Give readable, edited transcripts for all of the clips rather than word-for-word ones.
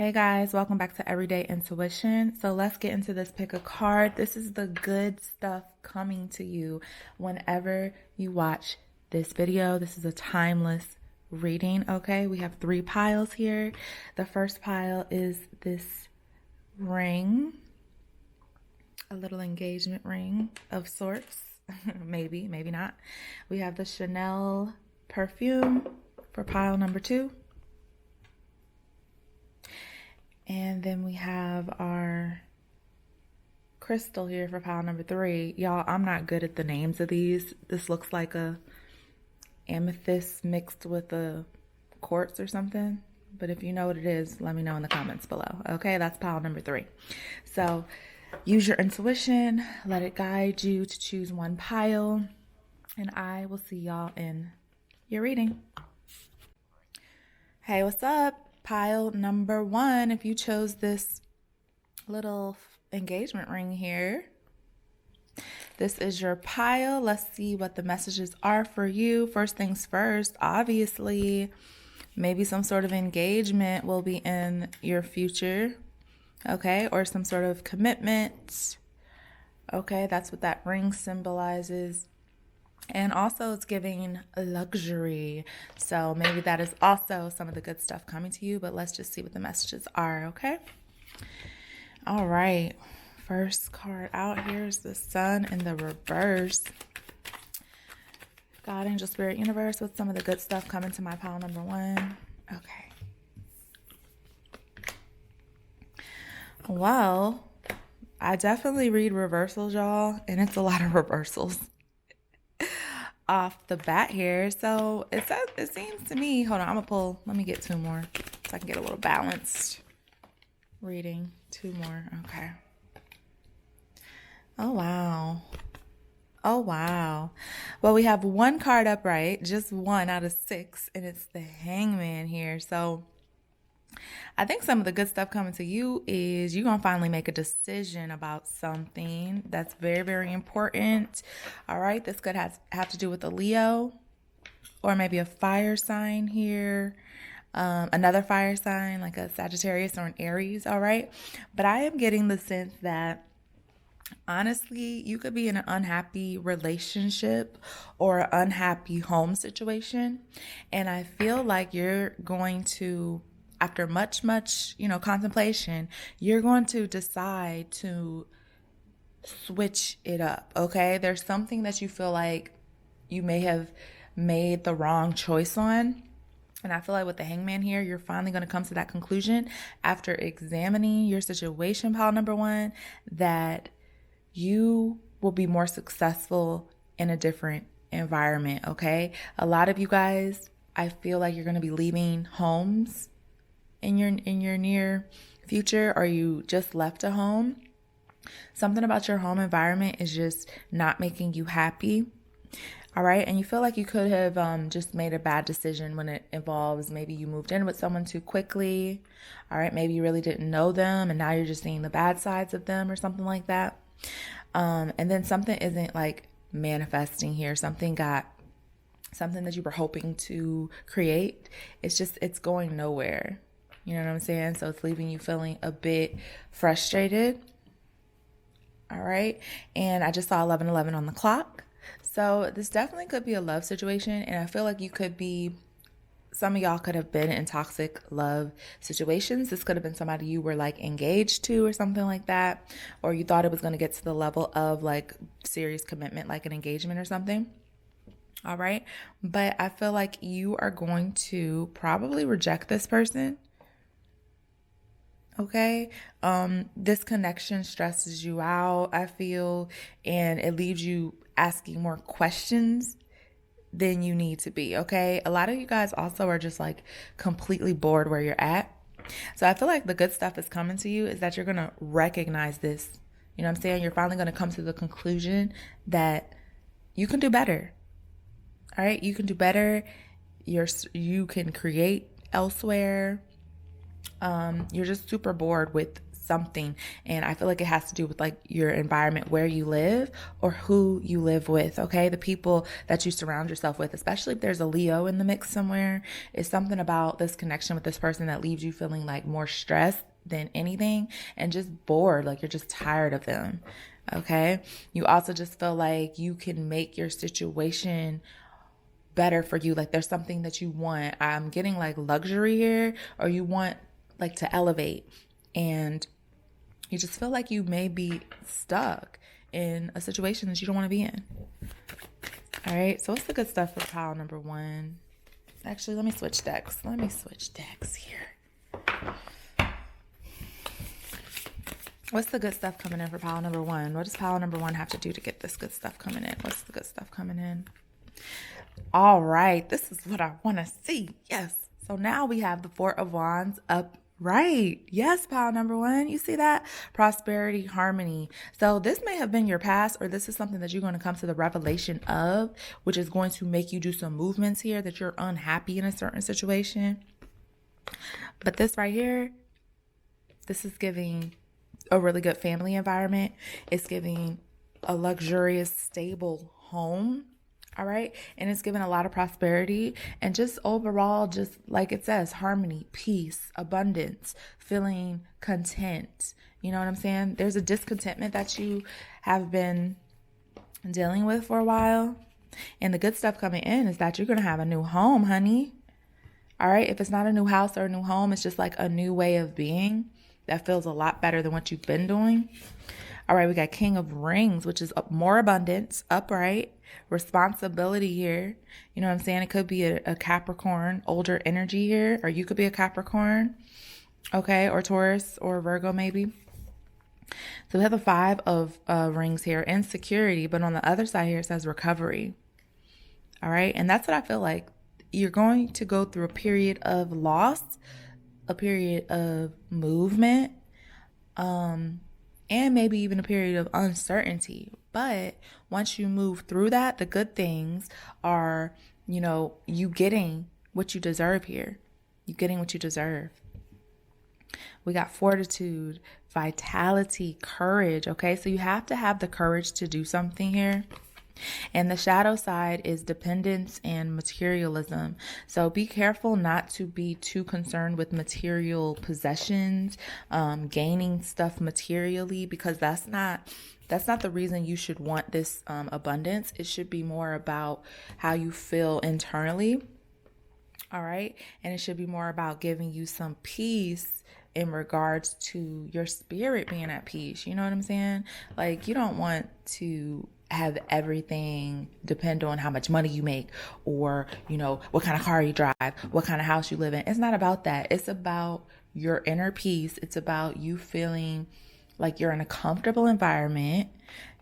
Hey guys, welcome back to Everyday Intuition. So let's get into this pick a card. This is the good stuff coming to you whenever you watch this video. This is a timeless reading, okay? We have 3 piles here. The first pile is this ring, a little engagement ring of sorts. maybe not. We have the Chanel perfume for pile number 2. And then we have our crystal here for pile number 3. Y'all, I'm not good at the names of these. This looks like a amethyst mixed with a quartz or something. But if you know what it is, let me know in the comments below. Okay, that's pile number 3. So use your intuition. Let it guide you to choose one pile. And I will see y'all in your reading. Hey, what's up? Pile number 1, if you chose this little engagement ring here, this is your pile. Let's see what the messages are for you. First things first, obviously, maybe some sort of engagement will be in your future, okay? Or some sort of commitment, okay? That's what that ring symbolizes. And also it's giving luxury. So maybe that is also some of the good stuff coming to you, but let's just see what the messages are, okay? All right. First card out here is the Sun in the reverse. God, Angel, Spirit, Universe, what's some of the good stuff coming to my pile number 1? Okay. Well, I definitely read reversals, y'all, and it's a lot of reversals off the bat here. So it seems to me, hold on, I'm gonna pull, let me get 2 more so I can get a little balanced reading. 2 more, okay. Oh wow. Oh wow. Well, we have 1 card upright, just 1 out of 6, and it's the Hangman here. So I think some of the good stuff coming to you is you're going to finally make a decision about something that's very, very important. All right. This could have to do with a Leo or maybe a fire sign here. Another fire sign like a Sagittarius or an Aries. All right. But I am getting the sense that honestly, you could be in an unhappy relationship or an unhappy home situation. And I feel like you're going to, after much, contemplation, you're going to decide to switch it up, okay? There's something that you feel like you may have made the wrong choice on. And I feel like with the Hangman here, you're finally going to come to that conclusion after examining your situation, pile number 1, that you will be more successful in a different environment, okay? A lot of you guys, I feel like you're going to be leaving homes in your near future, or you just left a home. Something about your home environment is just not making you happy. All right. And you feel like you could have just made a bad decision when it involves maybe you moved in with someone too quickly. All right. Maybe you really didn't know them and now you're just seeing the bad sides of them or something like that. And then something isn't like manifesting here. Something that you were hoping to create. It's going nowhere. You know what I'm saying? So it's leaving you feeling a bit frustrated. All right. And I just saw 11:11 on the clock. So this definitely could be a love situation. And I feel like some of y'all could have been in toxic love situations. This could have been somebody you were like engaged to or something like that. Or you thought it was going to get to the level of like serious commitment, like an engagement or something. All right. But I feel like you are going to probably reject this person. Okay. This connection stresses you out, I feel, and it leaves you asking more questions than you need to be. Okay. A lot of you guys also are just like completely bored where you're at. So I feel like the good stuff is coming to you is that you're going to recognize this. You know what I'm saying? You're finally going to come to the conclusion that you can do better. All right. You can do better. You can create elsewhere. You're just super bored with something. And I feel like it has to do with like your environment, where you live or who you live with. Okay. The people that you surround yourself with, especially if there's a Leo in the mix somewhere, is something about this connection with this person that leaves you feeling like more stressed than anything and just bored. Like you're just tired of them. Okay. You also just feel like you can make your situation better for you. Like there's something that you want. I'm getting like luxury here, or you want like to elevate, and you just feel like you may be stuck in a situation that you don't want to be in. All right. So what's the good stuff for pile number one? Actually, let me switch decks. Here. What's the good stuff coming in for pile number one? What does pile number one have to do to get this good stuff coming in? What's the good stuff coming in? All right, this is what I want to see. Yes. So now we have the Four of Wands upright. Yes, pile number one. You see that? Prosperity, harmony. So this may have been your past, or this is something that you're going to come to the revelation of, which is going to make you do some movements here that you're unhappy in a certain situation. But this right here, this is giving a really good family environment. It's giving a luxurious, stable home. All right. And it's given a lot of prosperity and just overall, just like it says, harmony, peace, abundance, feeling content. You know what I'm saying? There's a discontentment that you have been dealing with for a while. And the good stuff coming in is that you're going to have a new home, honey. All right. If it's not a new house or a new home, it's just like a new way of being that feels a lot better than what you've been doing. All right, we got King of Rings, which is more abundance, upright, responsibility here. You know what I'm saying? It could be a Capricorn, older energy here, or you could be a Capricorn, okay, or Taurus or Virgo maybe. So we have the Five of Rings here, insecurity, but on the other side here it says recovery. All right, and that's what I feel like. You're going to go through a period of loss, a period of movement, and maybe even a period of uncertainty. But once you move through that, the good things are, you getting what you deserve here. You getting what you deserve. We got fortitude, vitality, courage. Okay, so you have to have the courage to do something here. And the shadow side is dependence and materialism. So be careful not to be too concerned with material possessions, gaining stuff materially, because that's not the reason you should want this abundance. It should be more about how you feel internally. All right. And it should be more about giving you some peace in regards to your spirit being at peace. You know what I'm saying? Like, you don't want to have everything depend on how much money you make, or, what kind of car you drive, what kind of house you live in. It's not about that. It's about your inner peace. It's about you feeling like you're in a comfortable environment.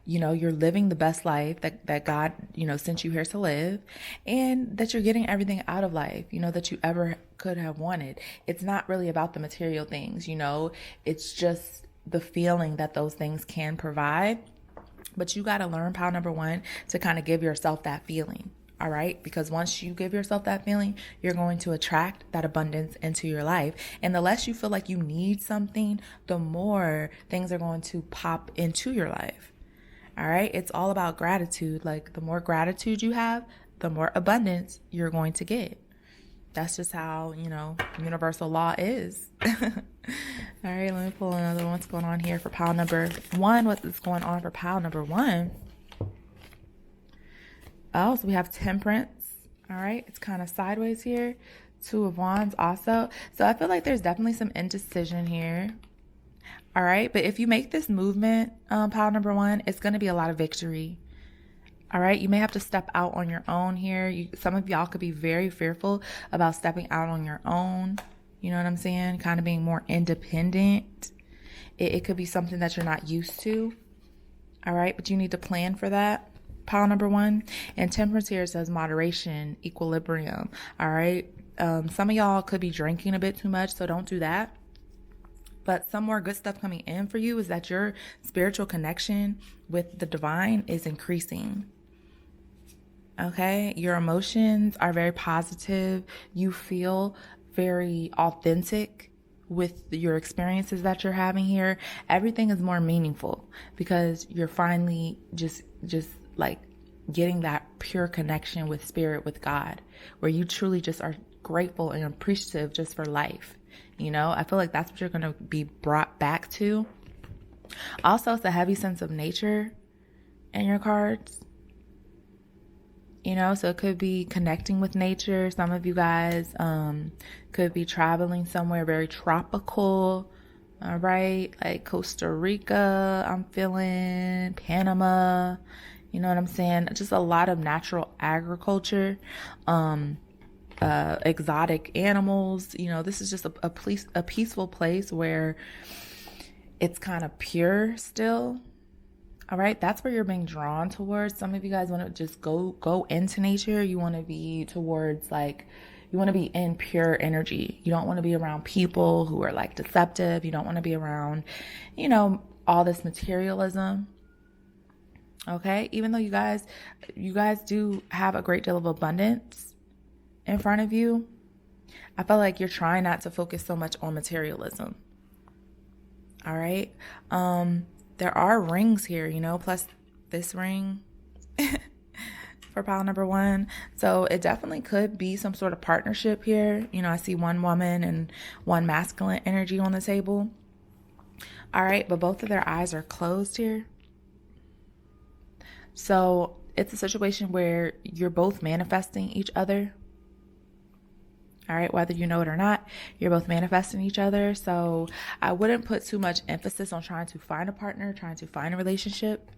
You're living the best life that God, sent you here to live, and that you're getting everything out of life, that you ever could have wanted. It's not really about the material things, it's just the feeling that those things can provide. But you got to learn, pile number one, to kind of give yourself that feeling. All right. Because once you give yourself that feeling, you're going to attract that abundance into your life. And the less you feel like you need something, the more things are going to pop into your life. All right. It's all about gratitude. Like, the more gratitude you have, the more abundance you're going to get. That's just how, universal law is. All right, let me pull another one. What's going on here for pile number one? What's going on for pile number one? Oh, so we have Temperance. All right, it's kind of sideways here. Two of Wands also. So I feel like there's definitely some indecision here. All right, but if you make this movement, pile number one, it's going to be a lot of victory. All right, you may have to step out on your own here. Some of y'all could be very fearful about stepping out on your own. You know what I'm saying? Kind of being more independent. It could be something that you're not used to. All right, but you need to plan for that. Pile number one. And Temperance here says moderation, equilibrium. All right. Some of y'all could be drinking a bit too much, so don't do that. But some more good stuff coming in for you is that your spiritual connection with the divine is increasing. Okay, your emotions are very positive. You feel very authentic with your experiences that you're having here, everything is more meaningful because you're finally just like getting that pure connection with spirit, with God, where you truly just are grateful and appreciative just for life. You know, I feel like that's what you're going to be brought back to. Also, it's a heavy sense of nature in your cards. You know, so it could be connecting with nature. Some of you guys could be traveling somewhere very tropical. All right, like Costa Rica, I'm feeling Panama. You know what I'm saying? Just a lot of natural agriculture, exotic animals. You know, this is just a peaceful place where it's kind of pure still. All right, that's where you're being drawn towards. Some of you guys want to just go into nature. You want to be towards like, you want to be in pure energy. You don't want to be around people who are like deceptive. You don't want to be around, you know, all this materialism. Okay, even though you guys do have a great deal of abundance in front of you, I feel like you're trying not to focus so much on materialism. All right. There are rings here, you know, plus this ring for pile number 1. So it definitely could be some sort of partnership here. You know, I see one woman and one masculine energy on the table. All right, but both of their eyes are closed here. So it's a situation where you're both manifesting each other. All right, whether you know it or not, you're both manifesting each other. So I wouldn't put too much emphasis on trying to find a partner, trying to find a relationship.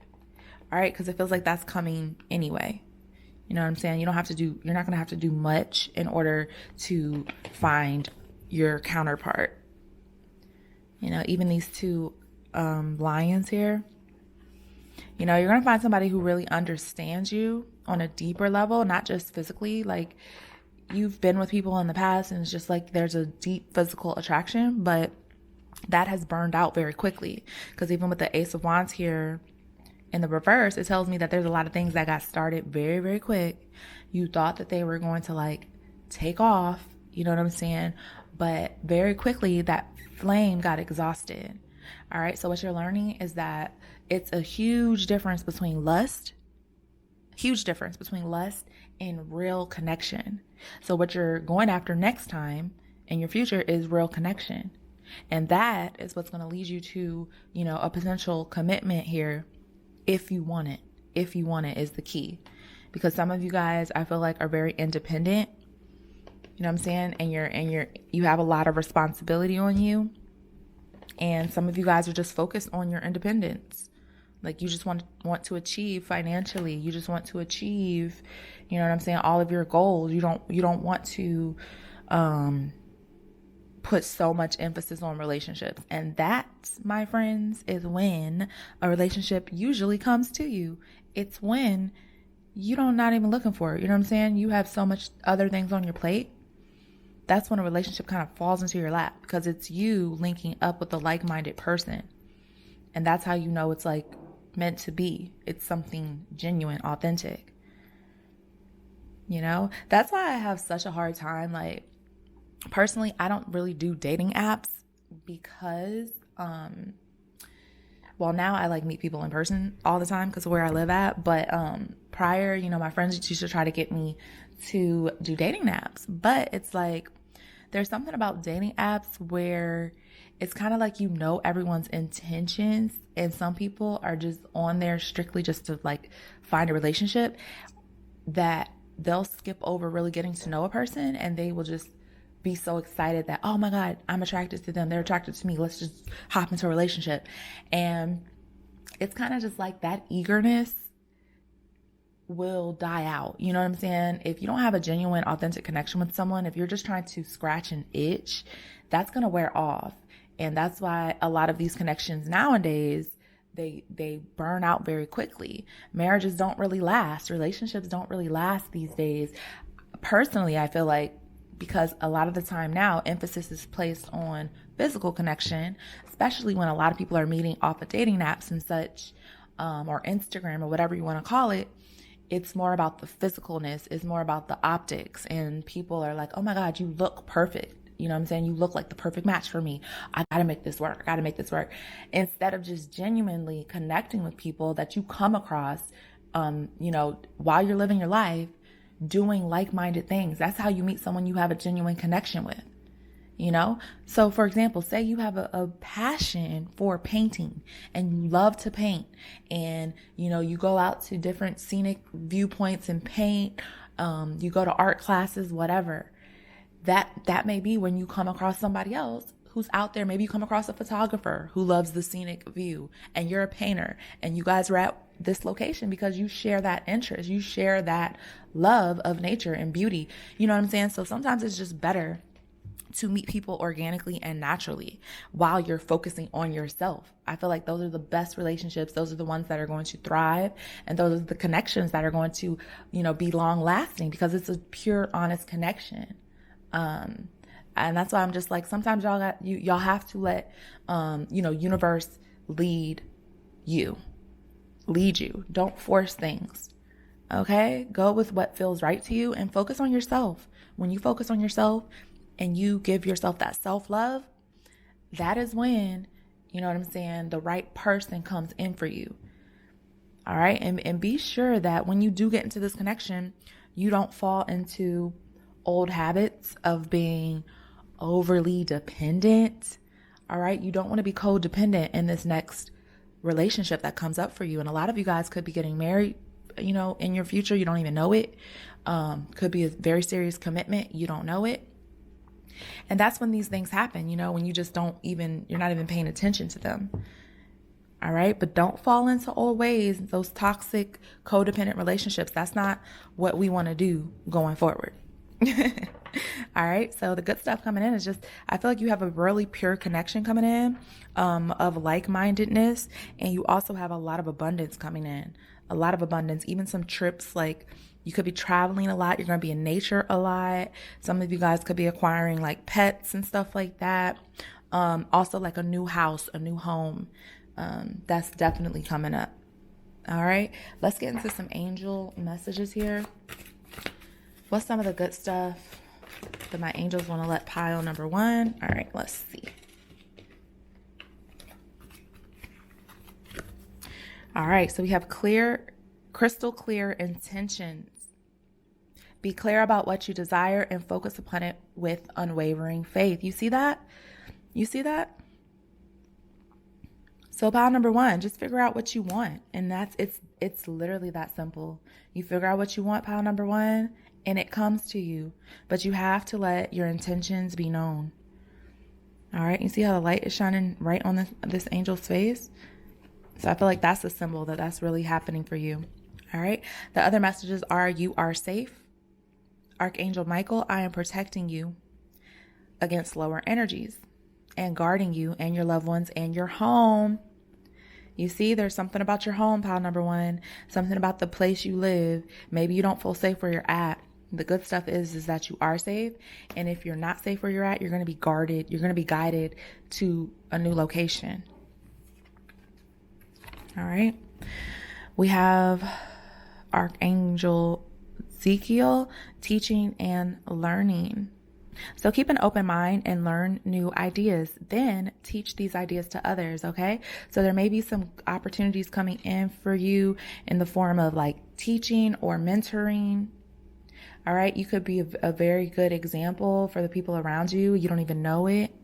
All right, because it feels like that's coming anyway. You know what I'm saying? You're not going to have to do much in order to find your counterpart. You know, even these two lions here. You know, you're going to find somebody who really understands you on a deeper level, not just physically. Like, you've been with people in the past and it's just like there's a deep physical attraction, but that has burned out very quickly. Because even with the Ace of Wands here in the reverse, it tells me that there's a lot of things that got started very, very quick. You thought that they were going to like take off, you know what I'm saying? But very quickly that flame got exhausted. All right, so what you're learning is that it's a huge difference between lust and real connection. So what you're going after next time in your future is real connection. And that is what's going to lead you to, you know, a potential commitment here if you want it. If you want it is the key. Because some of you guys, I feel like, are very independent. You know what I'm saying? And you have a lot of responsibility on you. And some of you guys are just focused on your independence. Like, you just want to achieve financially. You just want to achieve, you know what I'm saying, all of your goals. You don't want to put so much emphasis on relationships. And that, my friends, is when a relationship usually comes to you. It's when you're not even looking for it. You know what I'm saying? You have so much other things on your plate. That's when a relationship kind of falls into your lap, because it's you linking up with a like-minded person. And that's how you know it's like meant to be. It's something genuine, authentic. You know, that's why I have such a hard time. Like, personally, I don't really do dating apps because, well, now I like meet people in person all the time because of where I live at. But prior, you know, my friends used to try to get me to do dating apps. But it's like, there's something about dating apps where it's kind of like, you know, everyone's intentions, and some people are just on there strictly just to like find a relationship, that they'll skip over really getting to know a person, and they will just be so excited that, oh my God, I'm attracted to them, they're attracted to me, let's just hop into a relationship. And it's kind of just like that eagerness will die out. You know what I'm saying? If you don't have a genuine, authentic connection with someone, if you're just trying to scratch an itch, that's going to wear off. And that's why a lot of these connections nowadays, they burn out very quickly. Marriages don't really last. Relationships don't really last these days. Personally, I feel like, because a lot of the time now, emphasis is placed on physical connection, especially when a lot of people are meeting off of dating apps and such, or Instagram or whatever you want to call it. It's more about the physicalness. It's more about the optics. And people are like, oh my God, you look perfect. You know what I'm saying? You look like the perfect match for me. I gotta make this work. I gotta make this work. Instead of just genuinely connecting with people that you come across, while you're living your life, doing like-minded things. That's how you meet someone you have a genuine connection with. So for example, say you have a passion for painting and you love to paint, and you go out to different scenic viewpoints and paint. You go to art classes, whatever. That may be when you come across somebody else who's out there. Maybe you come across a photographer who loves the scenic view, and you're a painter, and you guys are at this location because you share that interest. You share that love of nature and beauty. You know what I'm saying? So sometimes it's just better to meet people organically and naturally while you're focusing on yourself. I feel like those are the best relationships. Those are the ones that are going to thrive. And those are the connections that are going to, be long lasting, because it's a pure, honest connection. And that's why I'm just like, sometimes y'all have to let, universe lead you. Don't force things. Okay. Go with what feels right to you and focus on yourself. When you focus on yourself, and you give yourself that self-love, that is when, the right person comes in for you. All right. And be sure that when you do get into this connection, you don't fall into old habits of being overly dependent. All right. You don't want to be codependent in this next relationship that comes up for you. And a lot of you guys could be getting married, in your future. You don't even know it. Could be a very serious commitment. You don't know it. And that's when these things happen, when you just you're not even paying attention to them. All right. But don't fall into old ways, those toxic, codependent relationships. That's not what we want to do going forward. All right. So the good stuff coming in is just, I feel like you have a really pure connection coming in, of like-mindedness. And you also have a lot of abundance coming in, a lot of abundance, even some trips. Like, you could be traveling a lot. You're going to be in nature a lot. Some of you guys could be acquiring like pets and stuff like that. Also like a new house, a new home. That's definitely coming up. All right. Let's get into some angel messages here. What's some of the good stuff that my angels want to let pile number one? All right, let's see. All right. So we have crystal clear intentions. Be clear about what you desire and focus upon it with unwavering faith. You see that? So pile number one, just figure out what you want. And it's literally that simple. You figure out what you want, pile number one, and it comes to you. But you have to let your intentions be known. All right. You see how the light is shining right on this angel's face? So I feel like that's a symbol that's really happening for you. All right. The other messages are: you are safe. Archangel Michael, I am protecting you against lower energies and guarding you and your loved ones and your home. You see, there's something about your home, pile number one, something about the place you live. Maybe you don't feel safe where you're at. The good stuff is that you are safe. And if you're not safe where you're at, you're going to be guarded. You're going to be guided to a new location. All right. We have Archangel Ezekiel, teaching and learning. So keep an open mind and learn new ideas. Then teach these ideas to others, okay? So there may be some opportunities coming in for you in the form of like teaching or mentoring. All right? You could be a very good example for the people around you. You don't even know it.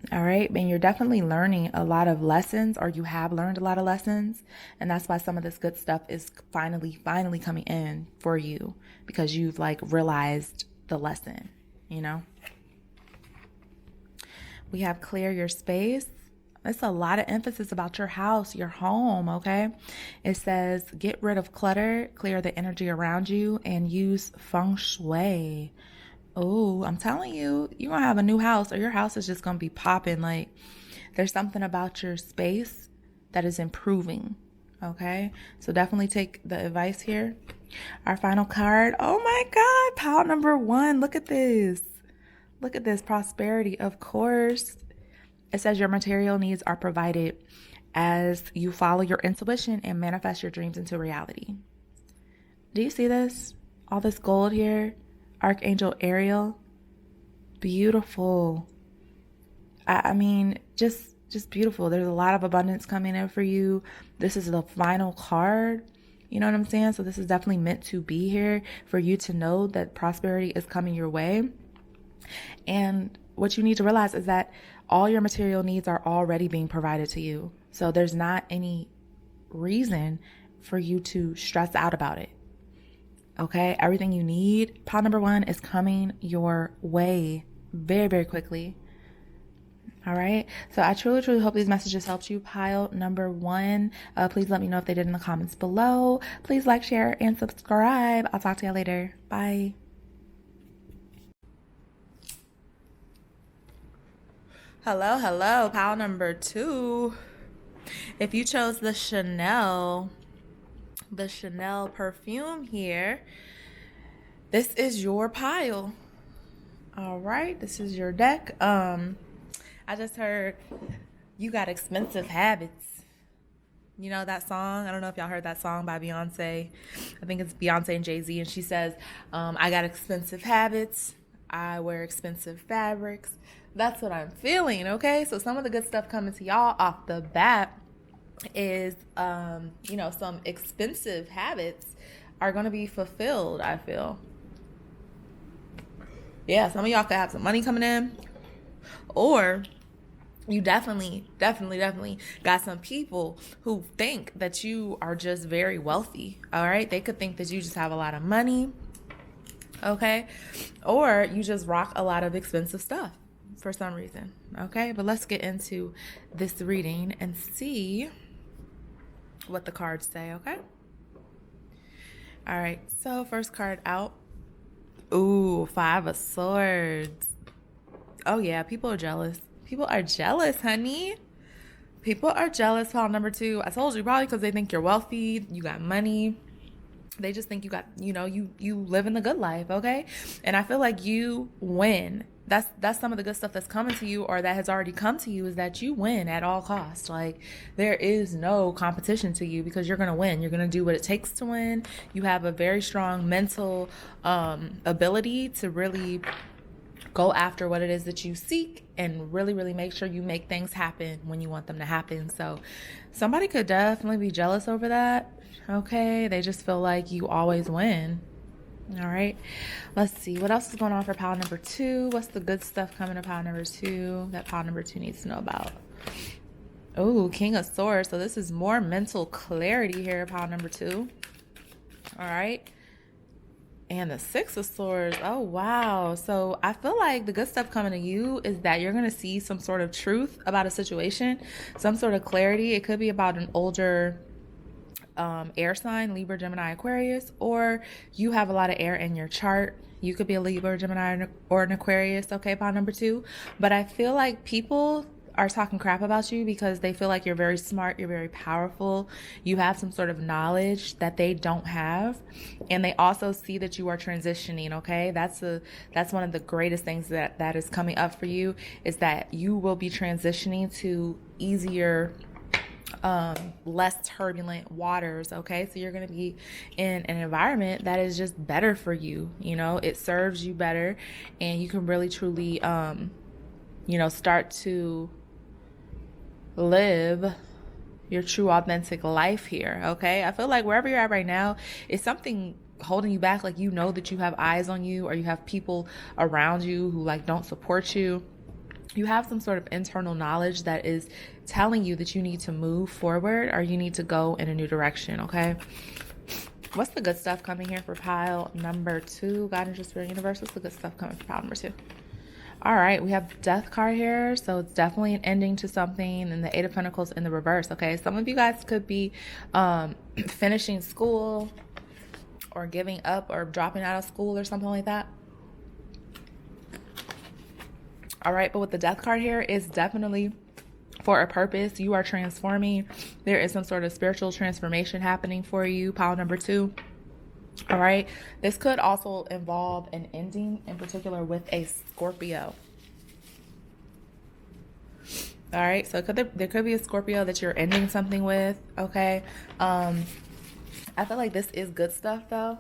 All right. And you're definitely learning a lot of lessons, or you have learned a lot of lessons. And that's why some of this good stuff is finally coming in for you, because you've like realized the lesson, We have clear your space. It's a lot of emphasis about your house, your home. Okay. It says get rid of clutter, clear the energy around you, and use feng shui. Oh, I'm telling you, you're going to have a new house, or your house is just going to be popping. Like, there's something about your space that is improving. Okay. So definitely take the advice here. Our final card. Oh my God. Pile number one. Look at this. Prosperity. Of course. It says your material needs are provided as you follow your intuition and manifest your dreams into reality. Do you see this? All this gold here. Archangel Ariel. beautiful. I mean, just beautiful. There's a lot of abundance coming in for you. This is the final card. You know what I'm saying? So this is definitely meant to be here for you to know that prosperity is coming your way. And what you need to realize is that all your material needs are already being provided to you. So there's not any reason for you to stress out about it. Okay? Everything you need, pile number 1, is coming your way very, very quickly. All right. So I truly, truly hope these messages helped you. Pile number 1. Please let me know if they did in the comments below. Please like, share, and subscribe. I'll talk to y'all later. Bye. Hello, hello. Pile number 2. If you chose the Chanel perfume here, this is your pile. All right. This is your deck. I just heard You Got Expensive Habits. You know that song? I don't know if y'all heard that song by Beyonce. I think it's Beyonce and Jay-Z. And she says, I got expensive habits. I wear expensive fabrics. That's what I'm feeling, okay? So some of the good stuff coming to y'all off the bat is, some expensive habits are going to be fulfilled, I feel. Yeah, some of y'all could have some money coming in. Or you definitely got some people who think that you are just very wealthy, all right? They could think that you just have a lot of money, okay? Or you just rock a lot of expensive stuff for some reason, okay? But let's get into this reading and see what the cards say, okay? All right, so first card out. Ooh, 5 of Swords. Oh, yeah, people are jealous. People are jealous, honey. People are jealous. Pile number 2. I told you, probably because they think you're wealthy, you got money. They just think you got, you live in the good life, okay? And I feel like you win. That's some of the good stuff that's coming to you, or that has already come to you, is that you win at all costs. Like, there is no competition to you because you're going to win. You're going to do what it takes to win. You have a very strong mental ability to really go after what it is that you seek and really, really make sure you make things happen when you want them to happen. So somebody could definitely be jealous over that. Okay. They just feel like you always win. All right. Let's see. What else is going on for pile number 2? What's the good stuff coming to pile number 2 that pile number 2 needs to know about? Oh, King of Swords. So this is more mental clarity here, pile number 2. All right. And the 6 of Swords. Oh, wow. So I feel like the good stuff coming to you is that you're going to see some sort of truth about a situation, some sort of clarity. It could be about an older air sign, Libra, Gemini, Aquarius, or you have a lot of air in your chart. You could be a Libra, Gemini, or an Aquarius, okay, pile number 2. But I feel like people are talking crap about you because they feel like you're very smart, you're very powerful, you have some sort of knowledge that they don't have, and they also see that you are transitioning, okay? That's one of the greatest things that is coming up for you, is that you will be transitioning to easier, less turbulent waters, okay? So you're going to be in an environment that is just better for you, it serves you better, and you can really truly start to live your true authentic life here, okay? I feel like wherever you're at right now, it's something holding you back, like that you have eyes on you, or you have people around you who don't support you. You have some sort of internal knowledge that is telling you that you need to move forward, or you need to go in a new direction, okay? What's the good stuff coming here for pile number 2? God, Angel, Spirit, Universe, what's the good stuff coming for pile number 2? All right, we have Death card here, so it's definitely an ending to something, and the 8 of Pentacles in the reverse, okay? Some of you guys could be finishing school, or giving up, or dropping out of school, or something like that. All right, but with the Death card here, it's definitely for a purpose. You are transforming. There is some sort of spiritual transformation happening for you, pile number 2. All right. This could also involve an ending, in particular with a Scorpio. All right. So there could be a Scorpio that you're ending something with. Okay. I feel like this is good stuff though.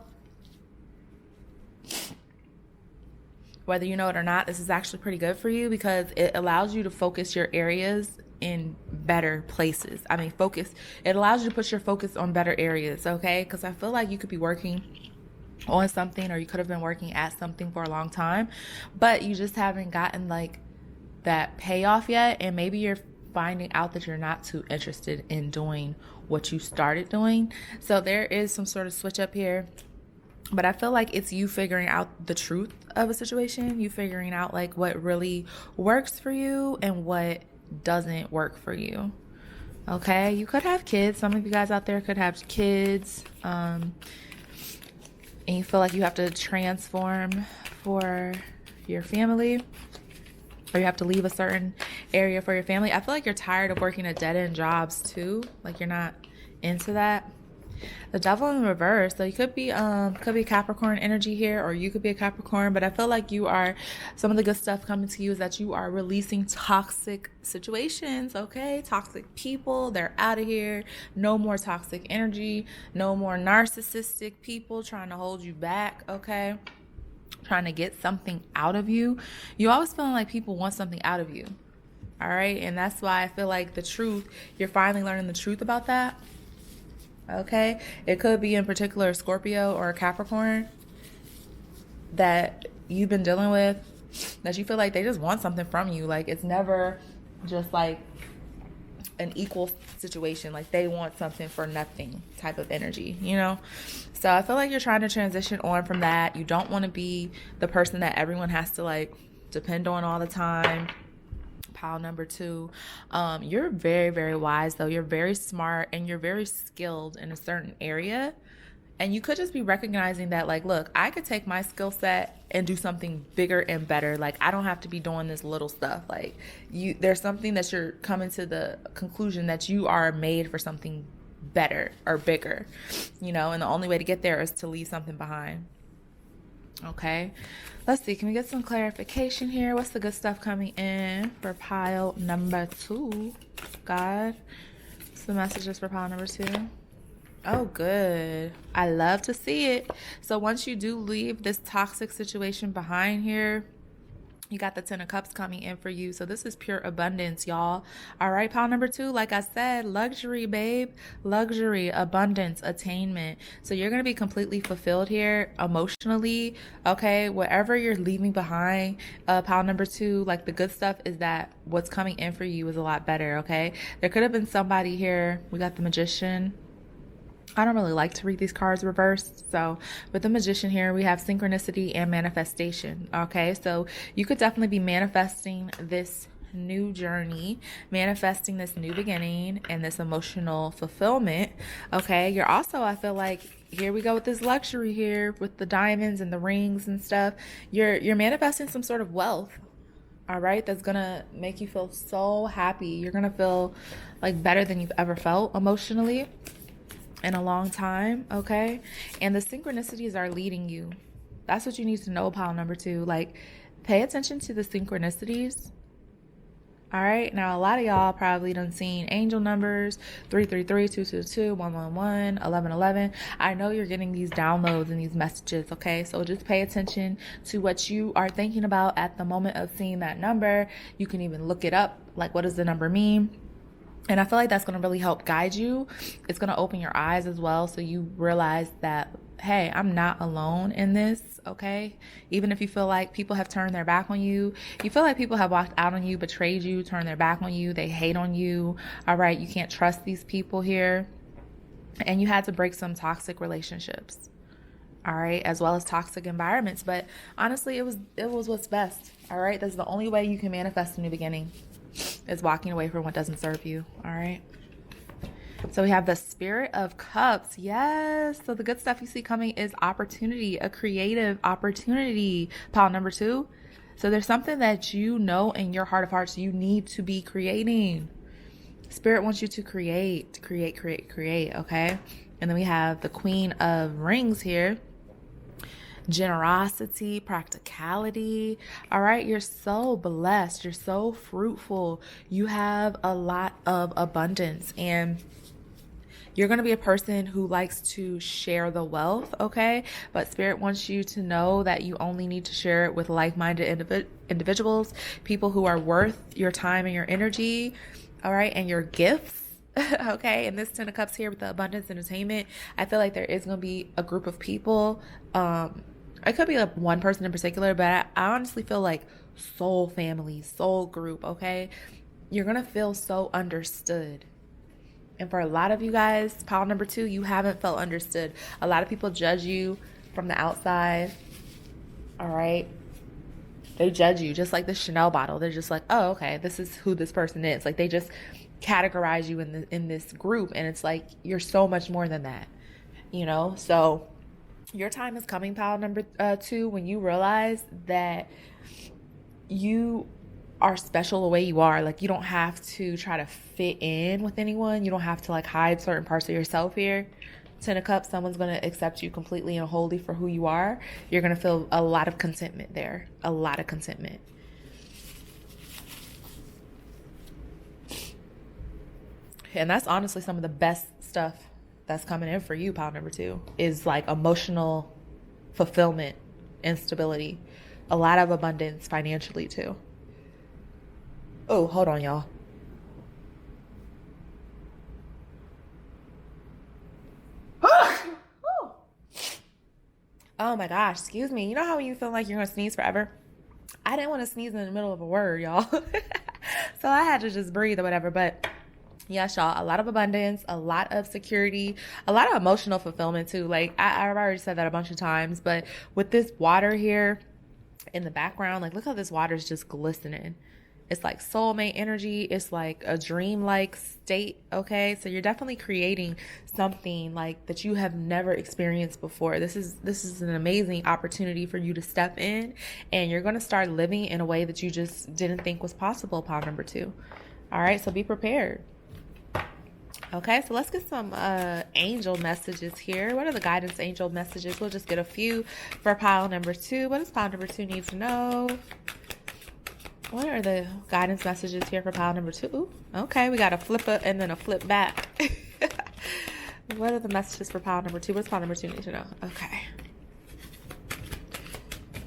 Whether you know it or not, this is actually pretty good for you because it allows you to focus your areas in better places. I mean, focus. It allows you to put your focus on better areas, okay? Because I feel like you could be working on something, or you could have been working at something for a long time, but you just haven't gotten like that payoff yet. And maybe you're finding out that you're not too interested in doing what you started doing. So there is some sort of switch up here. But I feel like it's you figuring out the truth of a situation, you figuring out like what really works for you and what doesn't work for you. Okay, you could have kids. Some of you guys out there could have kids, and you feel like you have to transform for your family, or you have to leave a certain area for your family. I feel like you're tired of working at dead-end jobs too. Like you're not into that. The devil in reverse. So you could be Capricorn energy here, or you could be a Capricorn, but I feel like you are, some of the good stuff coming to you is that you are releasing toxic situations, okay? Toxic people, they're out of here. No more toxic energy, no more narcissistic people trying to hold you back, okay? Trying to get something out of you. You always feeling like people want something out of you, all right? And that's why I feel like the truth, you're finally learning the truth about that. Okay, it could be in particular a Scorpio or a Capricorn that you've been dealing with, that you feel like they just want something from you. Like it's never just like an equal situation. Like they want something for nothing type of energy, you know? So I feel like you're trying to transition on from that. You don't want to be the person that everyone has to like depend on all the time. Pile number 2, you're very, very wise though. You're very smart and you're very skilled in a certain area. And you could just be recognizing that like, look, I could take my skill set and do something bigger and better. Like I don't have to be doing this little stuff. Like there's something that you're coming to the conclusion that you are made for something better or bigger, you know, and the only way to get there is to leave something behind. Okay, let's see. Can we get some clarification here? What's the good stuff coming in for pile number 2? God, what's the messages for pile number 2? Oh, good. I love to see it. So once you do leave this toxic situation behind here, you got the 10 of Cups coming in for you. So this is pure abundance, y'all. All right, pile number 2, like I said, luxury, babe. Luxury, abundance, attainment. So you're going to be completely fulfilled here emotionally, okay? Whatever you're leaving behind, pile number 2, like the good stuff is that what's coming in for you is a lot better, okay? There could have been somebody here. We got the Magician. I don't really like to read these cards reversed. So with the Magician here, we have synchronicity and manifestation. Okay, so you could definitely be manifesting this new journey, manifesting this new beginning and this emotional fulfillment. Okay, you're also, I feel like, here we go with this luxury here with the diamonds and the rings and stuff. You're manifesting some sort of wealth. All right, that's gonna make you feel so happy. You're gonna feel like better than you've ever felt emotionally in a long time, okay? And the synchronicities are leading you. That's what you need to know, pile number 2. Like, pay attention to the synchronicities. All right, now a lot of y'all probably done seen angel numbers 333, 222, 111, 1111. I know you're getting these downloads and these messages, okay? So just pay attention to what you are thinking about at the moment of seeing that number. You can even look it up, like what does the number mean? And I feel like that's going to really help guide you. It's going to open your eyes as well, so you realize that, hey, I'm not alone in this, okay? Even if you feel like people have turned their back on you, you feel like people have walked out on you, betrayed you, turned their back on you, they hate on you, all right? You can't trust these people here. And you had to break some toxic relationships, all right, as well as toxic environments. But honestly, it was what's best, all right? That's the only way you can manifest a new beginning, is walking away from what doesn't serve you. All right, so we have the Spirit of Cups. Yes, so the good stuff you see coming is opportunity, a creative opportunity, pile number 2. So there's something that you know in your heart of hearts you need to be creating. Spirit wants you to create, okay? And then we have the Queen of Rings here. Generosity, practicality. All right, you're so blessed, you're so fruitful, you have a lot of abundance, and You're going to be a person who likes to share the wealth, okay? But Spirit wants you to know that you only need to share it with like-minded individuals, people who are worth your time and your energy, all right, and your gifts. Okay, and this 10 of Cups here with the abundance entertainment, I feel like there is going to be a group of people. It could be like one person in particular, but I honestly feel like soul family, soul group, okay? You're going to feel so understood. And for a lot of you guys, pile number 2, you haven't felt understood. A lot of people judge you from the outside, all right? They judge you just like the Chanel bottle. They're just like, oh, okay, this is who this person is. Like they just categorize you in this group, and it's like you're so much more than that, you know? So your time is coming, pile number 2, when you realize that you are special the way you are. Like you don't have to try to fit in with anyone. You don't have to like hide certain parts of yourself here. 10 of Cups, someone's going to accept you completely and wholly for who you are. You're going to feel a lot of contentment there. A lot of contentment. And that's honestly some of the best stuff that's coming in for you, pile number 2, is like emotional fulfillment and stability. A lot of abundance financially too. Oh, hold on, y'all. Oh my gosh, excuse me. You know how when you feel like you're going to sneeze forever? I didn't want to sneeze in the middle of a word, y'all. So I had to just breathe or whatever. But yes, y'all, a lot of abundance, a lot of security, a lot of emotional fulfillment too. Like I've already said that a bunch of times, but with this water here in the background, like look how this water is just glistening. It's like soulmate energy. It's like a dream-like state, okay? So you're definitely creating something like that you have never experienced before. This is an amazing opportunity for you to step in, and you're going to start living in a way that you just didn't think was possible, pile number 2. All right, so be prepared. Okay, so let's get some angel messages here. What are the guidance angel messages? We'll just get a few for pile number 2. What does pile number 2 need to know? What are the guidance messages here for pile number 2? Ooh, okay, we got a flip up and then a flip back. What are the messages for pile number 2? What's pile number 2 need to know? Okay.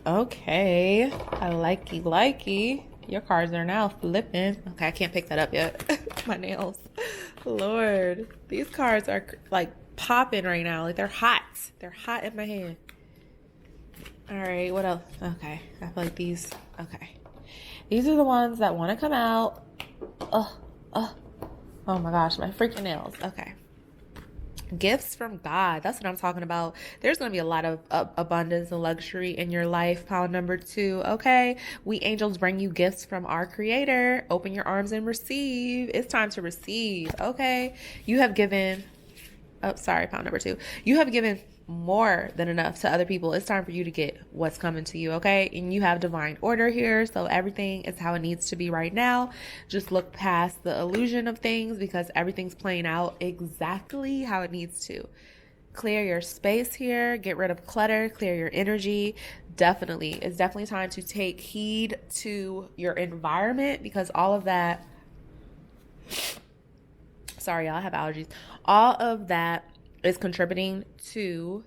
Okay. I likey. Your cards are now flipping. Okay, I can't pick that up yet. My nails. Lord. These cards are like popping right now. Like they're hot. They're hot in my hand. All right, what else? Okay. I feel like these. Okay. These are the ones that want to come out. Oh my gosh, my freaking nails. Okay. Gifts from God. That's what I'm talking about. There's going to be a lot of abundance and luxury in your life. Pile number 2. Okay. We angels bring you gifts from our creator. Open your arms and receive. It's time to receive. Okay. You have given, pile number 2. You have given more than enough to other people. It's time for you to get what's coming to you, okay? And you have divine order here, so everything is how it needs to be right now. Just look past the illusion of things because everything's playing out exactly how it needs to. Clear your space here, get rid of clutter, clear your energy. It's definitely time to take heed to your environment because all of that, sorry, y'all, I have allergies. All of that is contributing to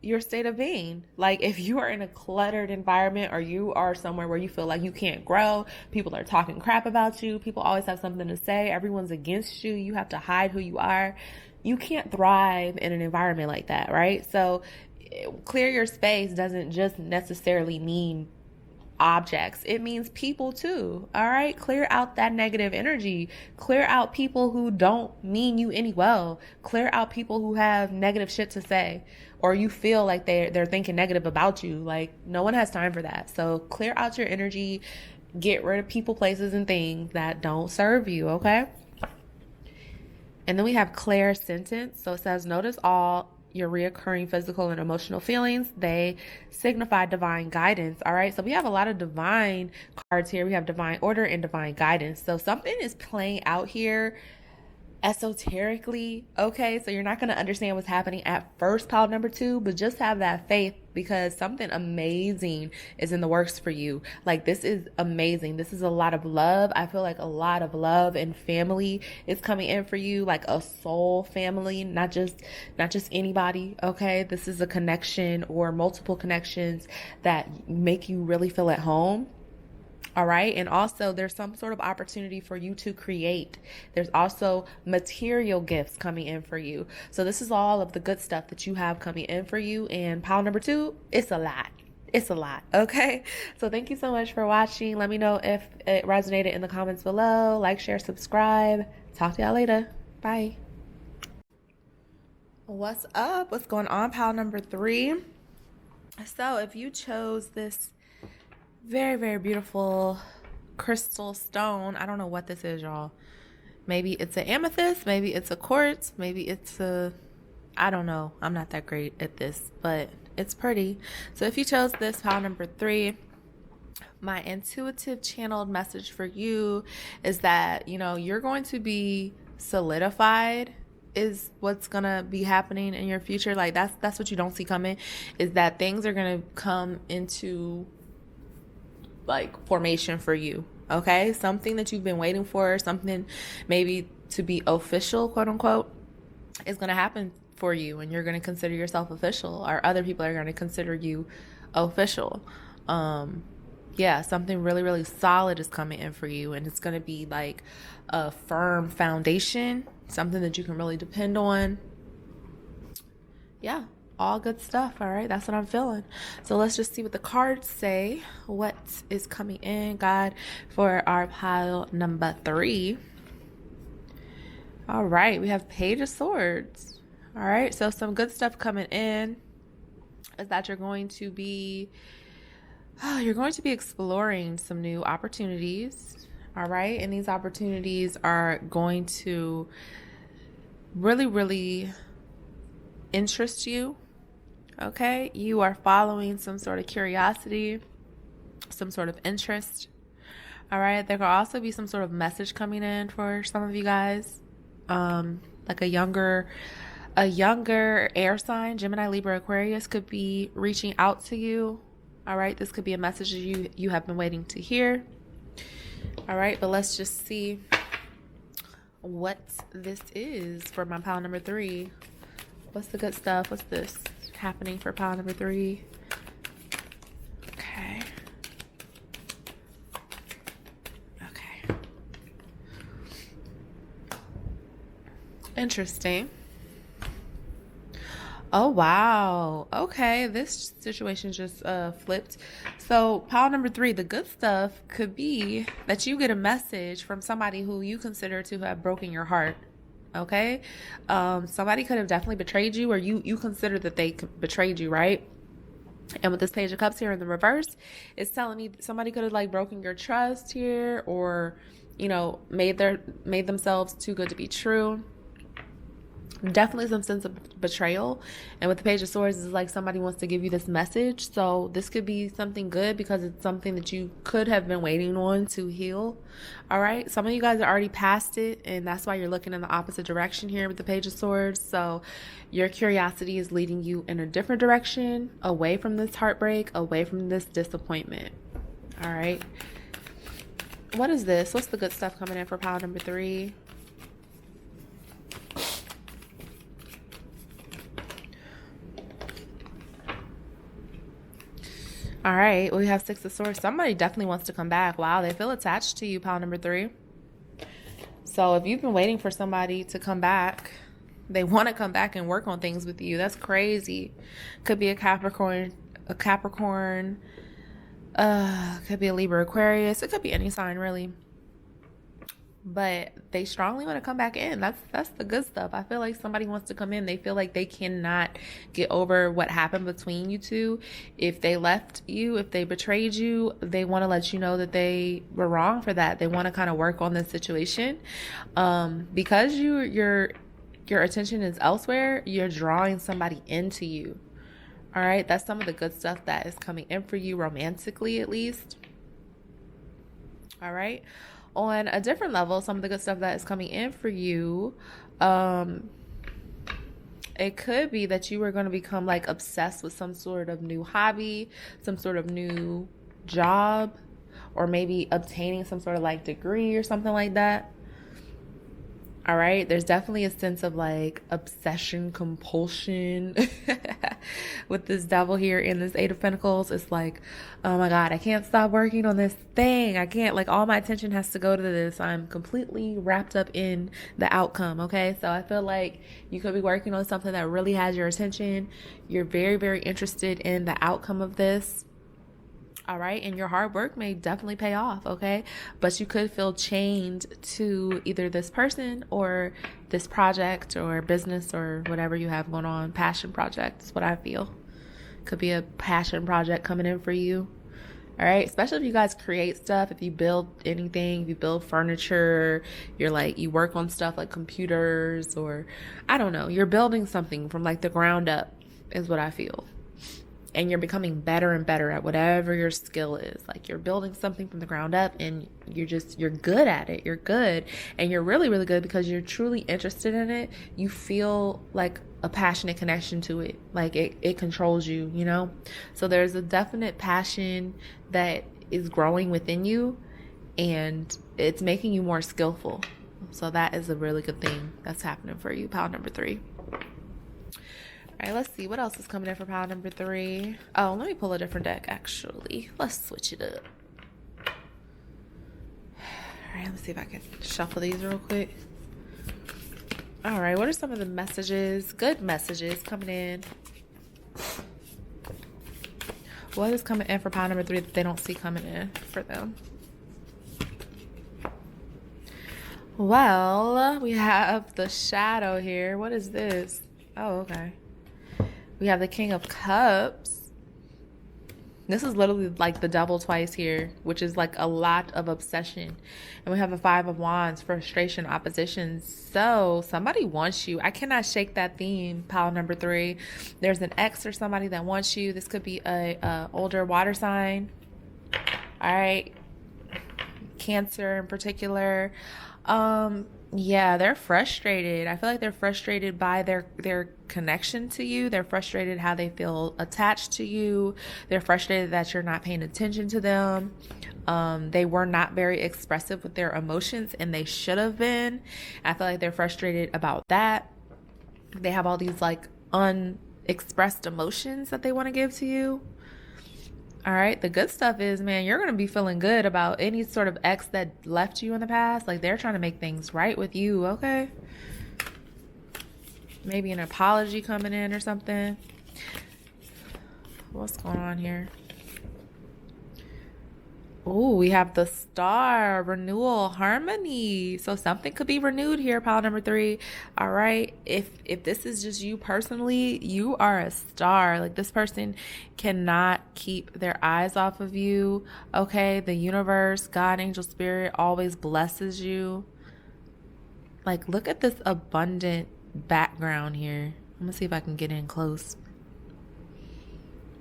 your state of being. Like if you are in a cluttered environment or you are somewhere where you feel like you can't grow, people are talking crap about you, people always have something to say, everyone's against you, you have to hide who you are, you can't thrive in an environment like that, right? So clear your space doesn't just necessarily mean objects. It means people too. All right. Clear out that negative energy. Clear out people who don't mean you any well. Clear out people who have negative shit to say, or you feel like they're thinking negative about you. Like no one has time for that. So clear out your energy. Get rid of people, places, and things that don't serve you. Okay. And then we have clairsentience. So it says, notice all your reoccurring physical and emotional feelings. They signify divine guidance. All right. So we have a lot of divine cards here. We have divine order and divine guidance. So something is playing out here esoterically, okay? So you're not going to understand what's happening at first, pile number two, but just have that faith because something amazing is in the works for you. Like, this is amazing. This is a lot of love. I feel like a lot of love and family is coming in for you, like a soul family, not just anybody, okay? This is a connection or multiple connections that make you really feel at home. All right. And also, there's some sort of opportunity for you to create. There's also material gifts coming in for you. So, this is all of the good stuff that you have coming in for you. And pile number two, it's a lot. It's a lot. Okay. So, thank you so much for watching. Let me know if it resonated in the comments below. Like, share, subscribe. Talk to y'all later. Bye. What's up? What's going on, pile number three? So, if you chose this very, very beautiful crystal stone. I don't know what this is, y'all. Maybe it's an amethyst. Maybe it's a quartz. Maybe it's I don't know. I'm not that great at this, but it's pretty. So if you chose this, pile number three, my intuitive channeled message for you is that, you're going to be solidified is what's gonna be happening in your future. Like that's what you don't see coming, is that things are gonna come into like formation for you. Okay, something that you've been waiting for, something maybe to be official, quote unquote, is going to happen for you, and you're going to consider yourself official, or other people are going to consider you official. Yeah, something really, really solid is coming in for you, and it's going to be like a firm foundation, something that you can really depend on. Yeah, all good stuff. All right, that's what I'm feeling. So let's just see what the cards say. What is coming in, God, for our pile number three? All right, we have Page of Swords. All right, so some good stuff coming in is that you're going to be exploring some new opportunities. All right, and these opportunities are going to really, really interest you. Okay, you are following some sort of curiosity, some sort of interest. All right, there could also be some sort of message coming in for some of you guys, like a younger air sign, Gemini, Libra, Aquarius, could be reaching out to you. All right, this could be a message you have been waiting to hear. All right, but let's just see what this is for my pile number three. What's the good stuff? What's this happening for pile number three? Okay. Interesting. Oh, wow. Okay, this situation just flipped. So, pile number three, the good stuff could be that you get a message from somebody who you consider to have broken your heart. Okay, somebody could have definitely betrayed you, or you consider that they betrayed you, right? And with this Page of Cups here in the reverse, it's telling me somebody could have like broken your trust here, or made themselves too good to be true. Definitely some sense of betrayal. And with the Page of Swords, it's like somebody wants to give you this message. So this could be something good because it's something that you could have been waiting on to heal. All right, some of you guys are already past it, and that's why you're looking in the opposite direction here with the Page of Swords. So your curiosity is leading you in a different direction, away from this heartbreak, away from this disappointment. All right, what is this? What's the good stuff coming in for pile number three? All right, we have Six of Swords. Somebody definitely wants to come back. Wow, they feel attached to you, pile number three. So if you've been waiting for somebody to come back, they want to come back and work on things with you. That's crazy. Could be a Capricorn, could be a Libra, Aquarius. It could be any sign, really. But they strongly want to come back in. That's the good stuff. I feel like somebody wants to come in. They feel like they cannot get over what happened between you two. If they left you, if they betrayed you, they want to let you know that they were wrong for that. They want to kind of work on this situation. Because your attention is elsewhere, you're drawing somebody into you. All right, that's some of the good stuff that is coming in for you romantically, at least. All right. On a different level, some of the good stuff that is coming in for you, um, it could be that you are going to become like obsessed with some sort of new hobby, some sort of new job, or maybe obtaining some sort of like degree or something like that. All right, there's definitely a sense of like obsession, compulsion with this devil here in this Eight of Pentacles. It's like, oh my God, I can't stop working on this thing. I can't, like, all my attention has to go to this. I'm completely wrapped up in the outcome. Okay, so I feel like you could be working on something that really has your attention. You're very, very interested in the outcome of this. All right, and your hard work may definitely pay off, okay? But you could feel chained to either this person or this project or business or whatever you have going on. Passion project is what I feel. Could be a passion project coming in for you. All right, especially if you guys create stuff, if you build anything, if you build furniture, you're like, you work on stuff like computers, or I don't know, you're building something from like the ground up is what I feel. And you're becoming better and better at whatever your skill is. Like, you're building something from the ground up and you're good at it. You're good. And you're really, really good because you're truly interested in it. You feel like a passionate connection to it. Like it controls you, you know? So there's a definite passion that is growing within you and it's making you more skillful. So that is a really good thing that's happening for you, pile number 3. All right, let's see what else is coming in for pile number 3. Oh, let me pull a different deck, actually. Let's switch it up. All right, let's see if I can shuffle these real quick. All right, what are some of the messages, good messages coming in? What is coming in for pile number 3 that they don't see coming in for them? Well, we have the shadow here. What is this? Oh, okay. We have the King of Cups. This is literally like the double twice here, which is like a lot of obsession. And we have the Five of Wands, frustration, opposition. So somebody wants you. I cannot shake that theme, pile number 3. There's an ex or somebody that wants you. This could be a older water sign. All right. Cancer in particular. Yeah, they're frustrated. I feel like they're frustrated by their connection to you. They're frustrated how they feel attached to you. They're frustrated that you're not paying attention to them. They were not very expressive with their emotions and they should have been. I feel like they're frustrated about that. They have all these like unexpressed emotions that they want to give to you. All right, the good stuff is, man, you're going to be feeling good about any sort of ex that left you in the past. Like, they're trying to make things right with you, okay? Maybe an apology coming in or something. What's going on here? Oh, we have the Star, renewal, harmony. So something could be renewed here, pile number 3. All right. If this is just you personally, you are a star. Like, this person cannot keep their eyes off of you. Okay. The universe, God, angel, spirit always blesses you. Like, look at this abundant background here. I'm gonna see if I can get in close.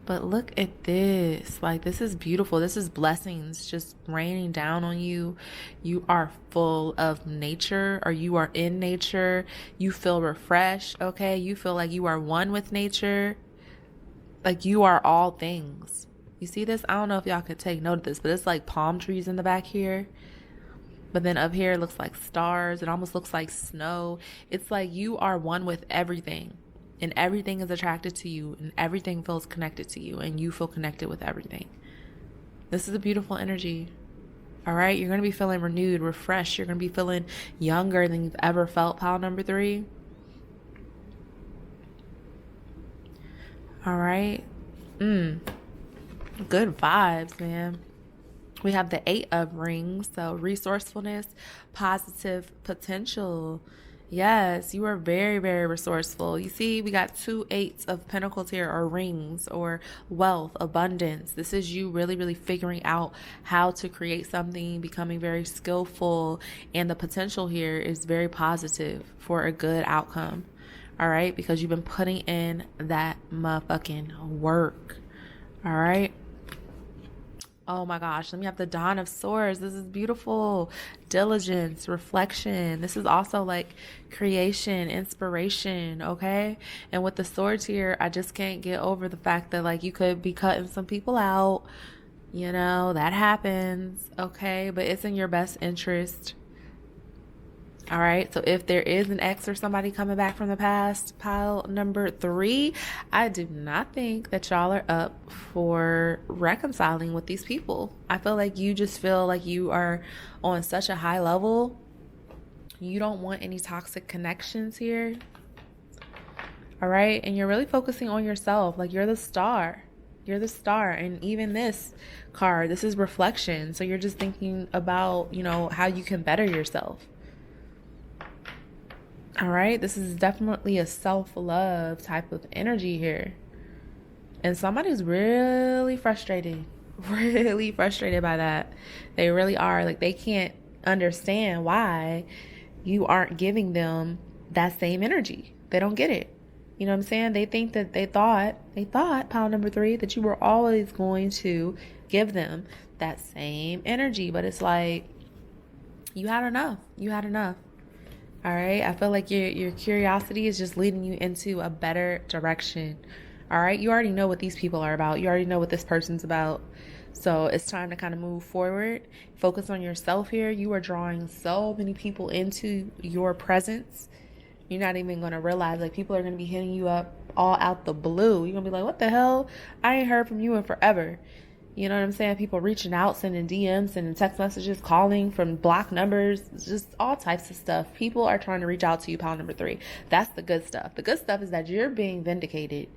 But look at this. Like, this is beautiful. This is blessings just raining down on you. You are full of nature, or you are in nature. You feel refreshed, okay? You feel like you are one with nature. Like, you are all things. You see this? I don't know if y'all could take note of this, but it's like palm trees in the back here. But then up here it looks like stars. It almost looks like snow. It's like you are one with everything. And everything is attracted to you, and everything feels connected to you, and you feel connected with everything. This is a beautiful energy. All right, you're going to be feeling renewed, refreshed. You're going to be feeling younger than you've ever felt, pile number 3. All right. Good vibes, man. We have the 8 of Rings, so resourcefulness, positive potential. Yes, you are very, very resourceful. You see, we got 2 8s of Pentacles here, or rings, or wealth, abundance. This is you really, really figuring out how to create something, becoming very skillful, and the potential here is very positive for a good outcome. All right, because you've been putting in that motherfucking work. All right. Oh my gosh, then we have the Dawn of Swords. This is beautiful. Diligence, reflection. This is also like creation, inspiration, okay? And with the swords here, I just can't get over the fact that like you could be cutting some people out. You know, that happens, okay? But it's in your best interest. All right. So if there is an ex or somebody coming back from the past, pile number 3, I do not think that y'all are up for reconciling with these people. I feel like you just feel like you are on such a high level. You don't want any toxic connections here. All right. And you're really focusing on yourself. Like you're the star. You're the star. And even this card, this is reflection. So you're just thinking about, you know, how you can better yourself. All right, this is definitely a self-love type of energy here. And somebody's really frustrated, really frustrated by that. They really are. Like they can't understand why you aren't giving them that same energy. They don't get it. You know what I'm saying? They think that they thought, pile number 3, that you were always going to give them that same energy. But it's like, you had enough. You had enough. All right. I feel like your curiosity is just leading you into a better direction. All right. You already know what these people are about. You already know what this person's about. So it's time to kind of move forward. Focus on yourself here. You are drawing so many people into your presence. You're not even going to realize, like, people are going to be hitting you up all out the blue. You're going to be like, what the hell? I ain't heard from you in forever. You know what I'm saying? People reaching out, sending DMs, sending text messages, calling from blocked numbers, just all types of stuff. People are trying to reach out to you, pile number 3. That's the good stuff. The good stuff is that you're being vindicated.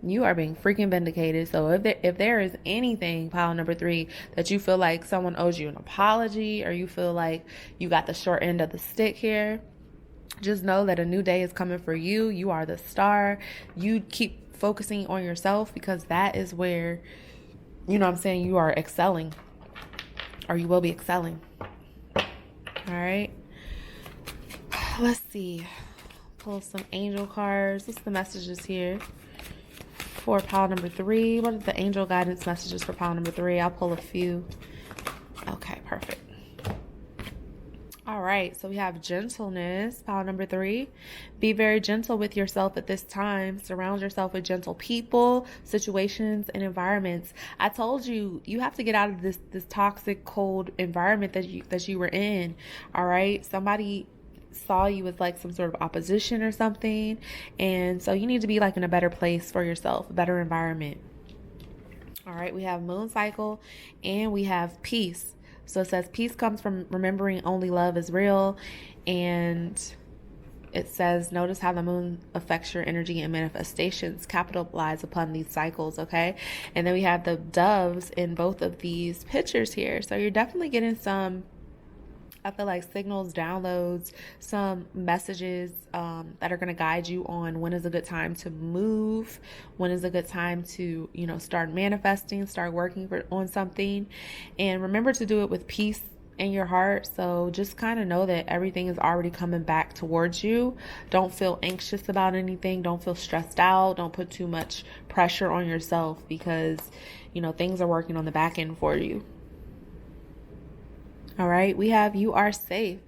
You are being freaking vindicated. So if there is anything, pile number 3, that you feel like someone owes you an apology, or you feel like you got the short end of the stick here, just know that a new day is coming for you. You are the star. You keep focusing on yourself, because that is where, you know what I'm saying, you are excelling, or you will be excelling. All right. Let's see. Pull some angel cards. What's the messages here for pile number 3? What are the angel guidance messages for pile number 3? I'll pull a few. Okay, perfect. All right, so we have gentleness, pile number 3. Be very gentle with yourself at this time. Surround yourself with gentle people, situations, and environments. I told you, you have to get out of this toxic, cold environment that you were in. All right, somebody saw you as like some sort of opposition or something, and so you need to be like in a better place for yourself, a better environment. All right, we have moon cycle, and we have peace. So it says peace comes from remembering only love is real. And it says, notice how the moon affects your energy and manifestations. Capitalize upon these cycles, okay? And then we have the doves in both of these pictures here. So you're definitely getting some, I feel like, signals, downloads, some messages that are going to guide you on when is a good time to move, when is a good time to, you know, start manifesting, start working on something. And remember to do it with peace in your heart. So just kind of know that everything is already coming back towards you. Don't feel anxious about anything. Don't feel stressed out. Don't put too much pressure on yourself, because, you know, things are working on the back end for you. All right, we have you are safe.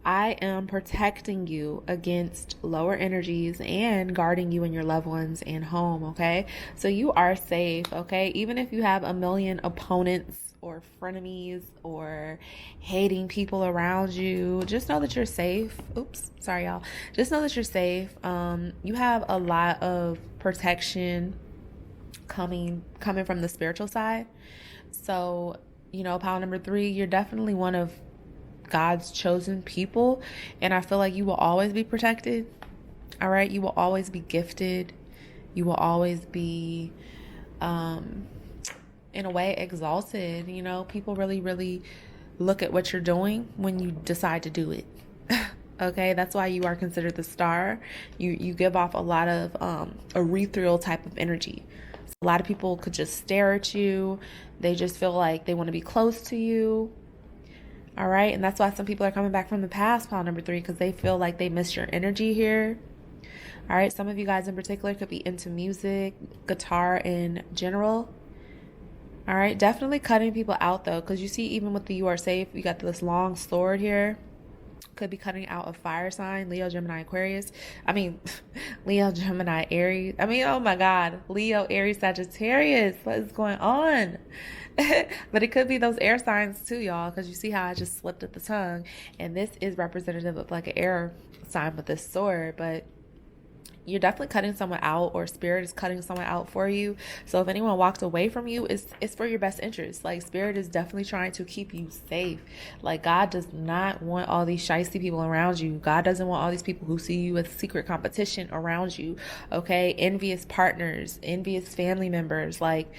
I am protecting you against lower energies and guarding you and your loved ones and home, okay? So you are safe, okay? Even if you have a million opponents or frenemies or hating people around you, just know that you're safe. Oops, sorry, y'all. Just know that you're safe. You have a lot of protection coming from the spiritual side. So, you know, pile number 3, you're definitely one of God's chosen people, and I feel like you will always be protected. All right, you will always be gifted. You will always be, in a way, exalted. You know, people really, really look at what you're doing when you decide to do it. Okay, that's why you are considered the star. You give off a lot of ethereal type of energy. So a lot of people could just stare at you. They just feel like they want to be close to you. All right, and that's why some people are coming back from the past, pile number 3, because they feel like they missed your energy here. All right, some of you guys in particular could be into music, guitar in general. All right, definitely cutting people out though, because you see, even with the you are safe, you got this long sword here. Could be cutting out a fire sign, Leo, Gemini, Aquarius. I mean, Leo, Gemini, Aries. I mean, oh my God, Leo, Aries, Sagittarius. What is going on? But it could be those air signs too, y'all, because you see how I just slipped at the tongue. And this is representative of like an air sign with this sword, but you're definitely cutting someone out, or spirit is cutting someone out for you. So if anyone walks away from you, it's for your best interest. Like, spirit is definitely trying to keep you safe. Like, God does not want all these shiesty people around you. God doesn't want all these people who see you as secret competition around you. Okay, envious partners, envious family members. Like,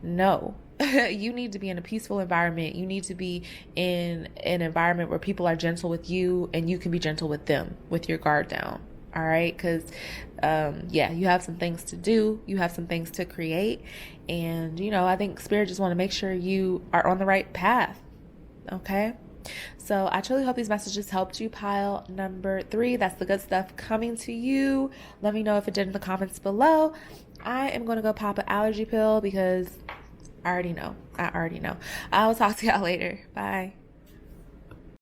no. You need to be in a peaceful environment. You need to be in an environment where people are gentle with you and you can be gentle with them with your guard down. All right, because yeah, you have some things to do, you have some things to create, and I think spirit just want to make sure you are on the right path. Okay, so I truly hope these messages helped you, pile number 3. That's the good stuff coming to you. Let me know if it did in the comments below. I am going to go pop an allergy pill because I already know. I will talk to y'all later. Bye.